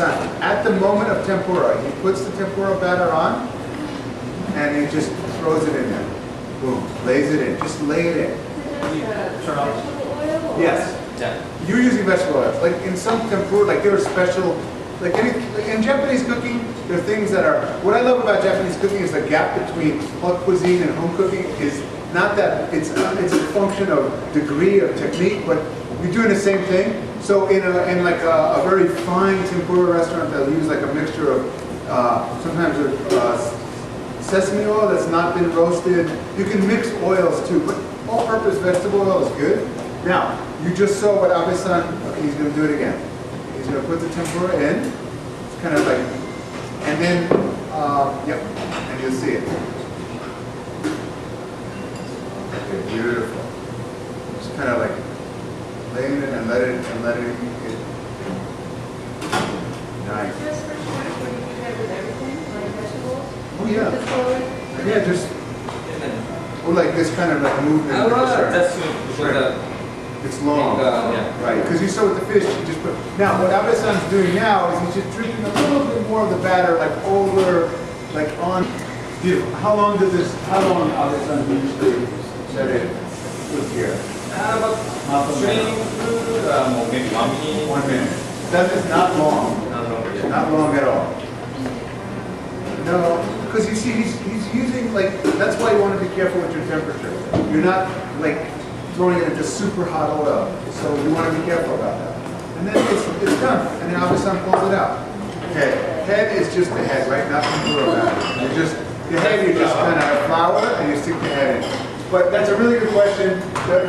Abe-san, at the moment of tempura, he puts the tempura batter on, and he just throws it in there. Boom, lays it in. Just lay it in. Turn off. Yes. Yeah. You're using vegetable oils. Like in some tempura, like there are special, like in Japanese cooking, there are things that are, what I love about Japanese cooking is the gap between haute cuisine and home cooking is not that, it's a function of degree of technique, but you're doing the same thing. So in like a very fine tempura restaurant, they'll use like a mixture of, sometimes sesame oil that's not been roasted. You can mix oils too, but all-purpose vegetable oil is good. Now, you just saw what Abe-san, okay, he's going to do it again. He's going to put the tempura in. It's kind of like, and then, yep, and you'll see it. Okay, beautiful. Just kind of like laying it and let it. Nice. Oh yeah. Yeah, just or like this kind of like movement. That's It's long, yeah. right? Because you saw with the fish, you just put. Now, what Abe-san's doing now is he's just dripping a little bit more of the batter, like over, like on. Beautiful. How long Abe-san usually set it with here? About maybe 1 minute. 1 minute. That is not long. Not long at all. No, because you see, he's using like, that's why you want to be careful with your temperature. You're not like throwing it into super hot oil, so you want to be careful about that. And then it's done, and then Abe-san pulls it out. Okay, head is just the head, right? Not tempura batter. The head you just kind of flour and you stick the head in. But that's a really good question.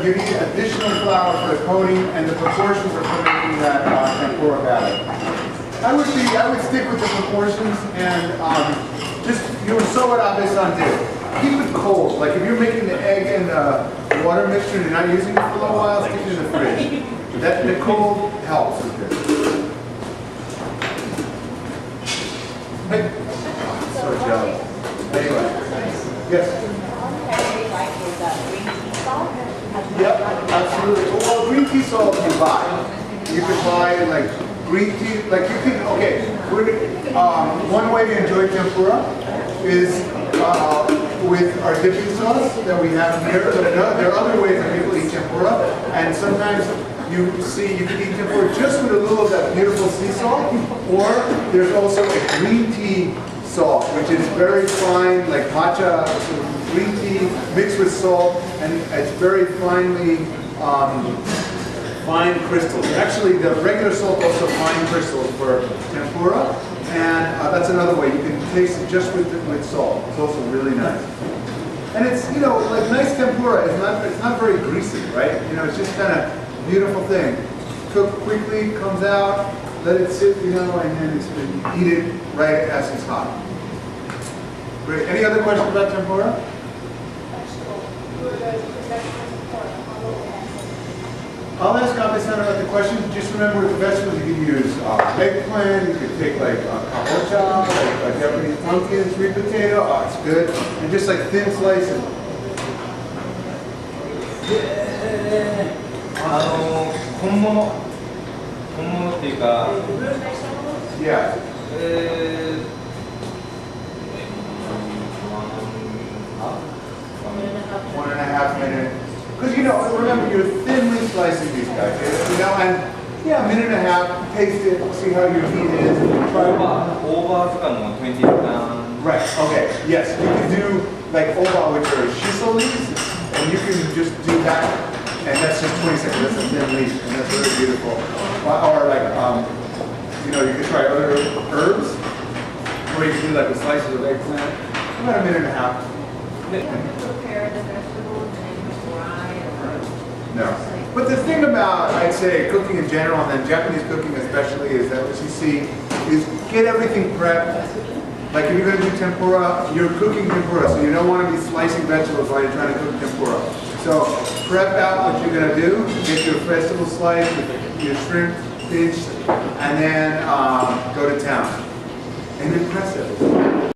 You need additional flour for the coating, and the proportions are for making that tempura batter. I would stick with the proportions, and you saw what Abe-san did. Keep it cold. Like if you're making the egg and the water mixture and you're not using it for a little while, stick it in the fridge. The cold helps with this. Hey. So jealous. Anyway. Yes? Yep, absolutely. Well, green tea salt you buy. You can buy like green tea, like you can, okay, one way to enjoy tempura is with our dipping sauce that we have here. There are other ways that people eat tempura, and sometimes you can eat tempura just with a little of that beautiful sea salt, or there's also a green tea salt, which is very fine, like matcha green tea mixed with salt, and it's very finely fine crystals. Actually, the regular salt also fine crystals for tempura, and that's another way. You can taste it just with salt. It's also really nice. And it's, like nice tempura, it's not very greasy, right? It's just kind of beautiful thing. Cook quickly, comes out, let it sit, and then eat it right as it's hot. Great. Any other questions about tempura? I'll ask Abe-san about the questions. Just remember with the vegetables, you can use eggplant, you could take like kabocha, like Japanese pumpkin, sweet potato. Oh, it's good. And just like thin slices. 本物っていうか、Yeah. 1.5 minutes. Because remember, you're thinly slicing these guys, and yeah, a minute and a half, taste it, see how your heat is. Over 20 pounds. Right, okay, yes, you can do like oba, which are shiso leaves, and you can just do that, and that's just 20 seconds, that's a thin leaf, and that's really beautiful. Or like, you can try other herbs, or you can do like with slices of eggplant, about a minute and a half. Prepare the vegetables and fry or No. But the thing about, I'd say, cooking in general, and then Japanese cooking especially, is that what you see is get everything prepped. Like if you're going to do tempura, you're cooking tempura, so you don't want to be slicing vegetables while you're trying to cook tempura. So prep out what you're going to do, get your vegetable slice, your shrimp, fish, and then go to town. And impress it.